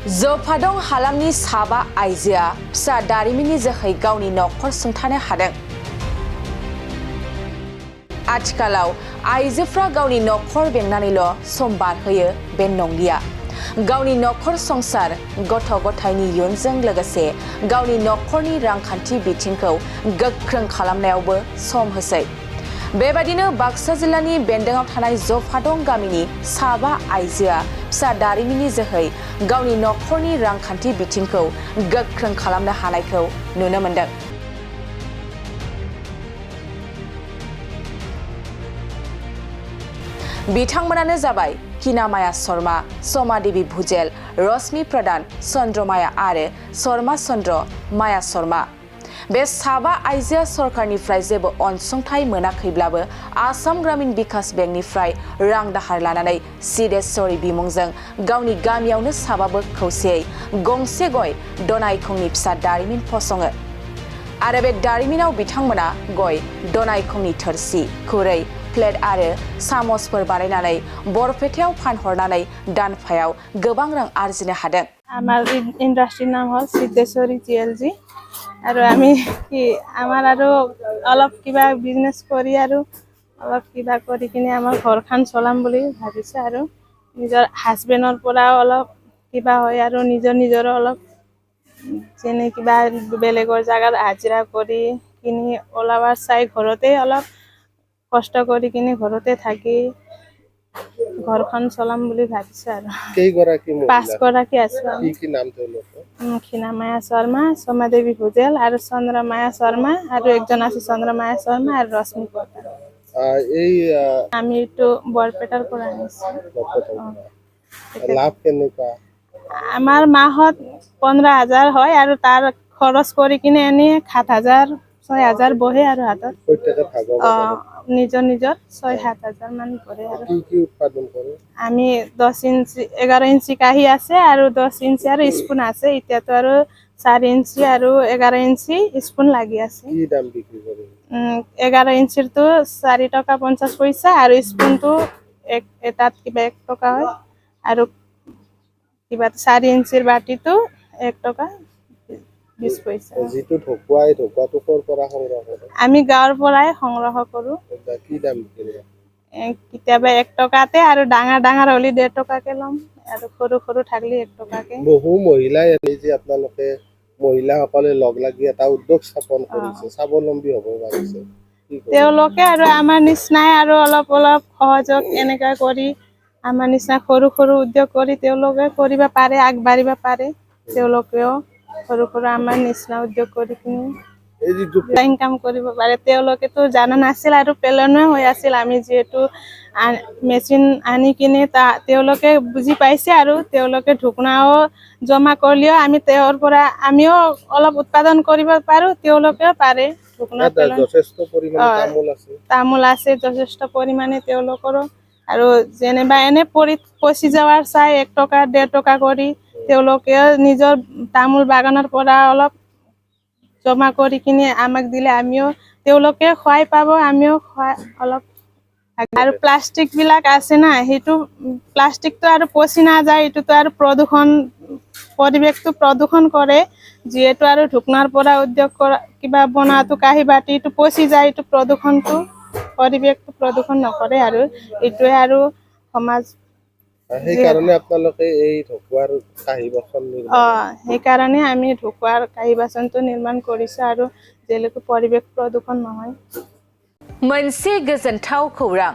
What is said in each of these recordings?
जौफादं हालामनि साबा आइजोआ फिसा दारिमिननि जोहै गावनि नखर सुंथानो हादों। आथिखालाव आइजोफ्रा गावनि नखर बेंनानैल' सम बारहोयो बे नंलिया। गावनि नखर संसार गथ' गथायनि इयुनजों लोगोसे गावनि नखरनि रांखान्थि बिथिंखौ गोख्रों खालामनायावबो सम होसै। बेबादिनो बाक्सा जिल्लानि बेन्दोंआव थानाय जौफादं गामिनि साबा आइजोआ फिसा दारिमिननि जोहै गावनि नखरनि रांखान्थि बिथिंखौ गोख्रों खालामनो हानायखौ नुनो मोन्दों। बिथांमोनानो जाबाय किनामाया शर्मा, समा देवी भुजेल, रश्मि प्रधान, चन्द्रमाया आरो शर्मा चन्द्र माया शर्मा। बे साबा आइजोआ सरकारनिफ्राय जेबो अनसुंथाइ मोनाखैब्लाबो आसाम ग्रामीण बिकास बेंकनिफ्राय रां दाहार लानानै सिद्धेश्वरी बिमुंजों गावनि गामियावनो साबाबो खौसेयै गंसे गय दनायखंनि फिसा दारिमिन फसङो। आरो बे दारिमिनाव बिथांमोना गय दनायखंनि थोरसि, खुरै, प्लेट आरो सामसफोर बानायनानै बरपेटायाव फानहरनानै दानफायाव गोबां रां आरजिनो हादों। আমার ইন্ডাস্ট্রির নাম হল সিদ্ধেশ্বরী জিএলজি। আৰু আমি কি আমাৰ আৰু অলপ কিবা বিজনেছ কৰি আৰু অলপ কিবা কৰি কিনে আমাৰ ঘৰখন চলাম বুলি ভাবিছোঁ। আৰু নিজৰ হাজবেণ্ডৰ পৰাও অলপ কিবা হয় আৰু নিজৰো অলপ যেনে কিবা বেলেগৰ জাগাত হাজিৰা কৰি কিনি ওলাবাৰ চাই ঘৰতে অলপ কষ্ট কৰি কিনি ঘৰতে থাকি ঘৰখন চলাম বুলি ভাবিছোঁ। আৰু কেইগৰাকী মহিলা? 5 গৰাকী আছো। কি নাম তেওঁলোকৰ? কিনামায়া শৰ্মা, সোমা দেৱী ভুজেল আৰু চন্দ্ৰমায়া শৰ্মা, আৰু একজন আছে চন্দ্ৰমায়া শৰ্মা আৰু ৰশ্মি প্ৰধান। আমি এইটো বৰপেটাৰ পৰা আনিছোঁ। লাভ কেনেকুৱা? আমাৰ মাহত 15,000 হয় আৰু তাৰ খৰচ কৰি কিনে এনে 7,000 6,000 বহে আৰু হাতত। নিজৰ 6-7,000 মান পৰে। আৰু কি উৎপাদন কৰে? আমি 10 ইঞ্চি 11 ইঞ্চি কাহি আছে আৰু 10 ইঞ্চি আৰু স্পুন আছে। এতিয়াতো আৰু 4 ইঞ্চি আৰু 11 ইঞ্চি স্পুন লাগি আছে। কি দাম বিক্ৰী কৰে? 11 ইঞ্চিৰটো 4 টকা 50 পইচা আৰু স্পুনটো এটাত কিবা 1 টকা হয়। আৰু কিবা 4 ইঞ্চিৰ বাটিটো 1 টকা 20 পইচা। যিটো ঢকুৱাটো ক'ৰ পৰা সংগ্ৰহ কৰে? আমি গাঁৱৰ পৰাই সংগ্ৰহ কৰোঁ। কি দাম বিক্ৰী কৰে? কেতিয়াবা 1 টকাতে আৰু ডাঙৰ হলি 1.5 টকাকে ল'ম আৰু সৰু থাকিলে 1 টকাকে। বহু মহিলাই যে আপোনালোকে মহিলাসকলে লগ লাগি এটা উদ্যোগ স্থাপন কৰিছে, স্বাৱলম্বী হ'ব পাৰিছে। তেওঁলোকে আৰু আমাৰ নিচিনাই আৰু অলপ সহযোগ এনেকা কৰি আমাৰ নিচিনা সৰু উদ্যোগ কৰি তেওঁলোকে কৰিব পাৰে, আগবাঢ়িব পাৰে। তেওঁলোকেও সৰু আমাৰ নিচিনা উদ্যোগ কৰি কিনে ইনকাম কৰিব পাৰে। তেওঁলোকেতো জানা নাছিল আৰু পেলনীয়া হৈ আছিল। আমি যিহেতু মেচিন আনি কিনে তেওঁলোকে বুজি পাইছে আৰু তেওঁলোকে ঢুকনাও জমা কৰিলেও আমি তেওঁৰ পৰা আমিও অলপ উৎপাদন কৰিব পাৰোঁ, তেওঁলোকেও পাৰে। তামোল আছে যথেষ্ট পৰিমাণে তেওঁলোকৰো। আৰু যেনিবা এনে পচি যোৱাৰ চাই 1 টকা 1.5 টকা কৰি তেওঁলোকেও নিজৰ তামোল বাগানৰ পৰা অলপ জমা কৰি কিনে আমাক দিলে আমিও তেওঁলোকে খুৱাই পাব, আমিও অলপ। আৰু প্লাষ্টিক বিলাক আছে না, সেইটো প্লাষ্টিকটো আৰু পচি নাযায়। এইটোতো আৰু পৰিৱেশটো প্ৰদূষণ কৰে। যিহেতু আৰু ঢুকনাৰ পৰা উদ্যোগ কৰা কিবা বনাটো কাঁহী বাতি এইটো পচি যায়, এইটো প্ৰদূষণটো পৰিৱেশটো প্ৰদূষণ নকৰে। আৰু এইটোৱে আৰু সমাজ সেইকাৰণে আপোনালোকে এই ঢকুৱাৰ কাঁহী বাচন সেইকাৰণে আমি ঢকুৱাৰ কাঁহী বাচনটো নিৰ্মাণ কৰিছোঁ আৰু যেনেকৈ পৰিৱেশ প্ৰদূষণ নহয়। मोनसे गोजोनथाव खौरां।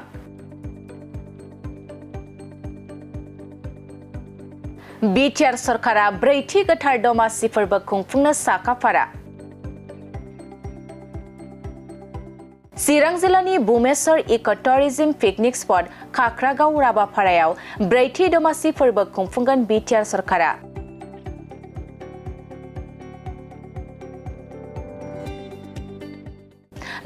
बिटिआर सरकारा 4थि गोथार दमासि फोरबो खुंफुंनो साखाफारा। चिरां जिल्लानि बुमेश्वर इक' टुरिज्म पिकनिक स्पट खाख्रागाव राबापारायाव 4थि दमासि फोरबो खुंफुंगोन बिटिआर सरकारा।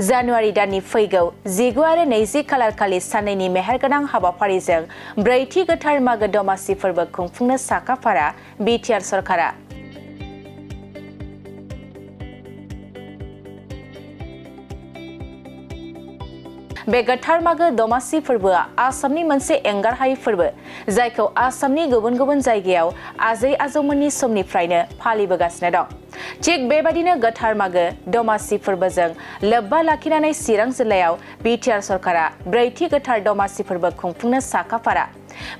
जानुवारि दाननि फैगौ 19 आरो 20 खालारखालि साननैनि मेहेरगोनां हाबाफारिजों 4थि गोथार मागो दमासि फोरबो खुंफुंनो साखाफारा बिटिआर सरकारा। बे गोथार मागो दमासि फोरबोआ आसामनि मोनसे एंगारहायै फोरबो जायखौ आसामनि गुबुन गुबुन जायगायाव आजै आजौमोननि समनिफ्रायनो फालिबोगासिनो दं। थिग बेबादिनो गोथार मागो दमासि फोरबोजों लोब्बा लाखिनानै चिरां जिल्लायाव बिटिआर सरकारा ब्रैथि गोथार दमासि फोरबो खुंफुंनो साखाफारा।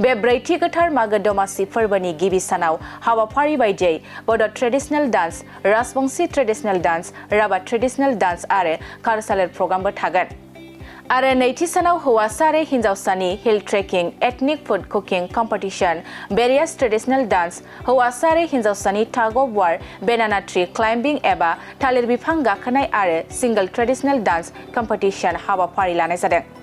बे ब्रैथि गोथार मागो दमासि फोरबोनि गिबि सानाव हाबाफारि बायदियै Bodo' traditional dance, Rajbanshi traditional dance, Rabha traditional dance आरो कालचारेल प्रग्रामबो थागोन। आरो नैथि सानाव हौवासा आरो हिन्जावसानि hill trekking, ethnic food cooking competition, बेरियास ट्रेडिशनेल डान्स, हौवासा आरो हिन्जावसानि tug of war, banana tree climbing एबा थालिर बिफां गाखोनाय आरो सिंगल ट्रेडिशनेल डान्स कम्पिटिशन हाबाफारि लानाय जादों।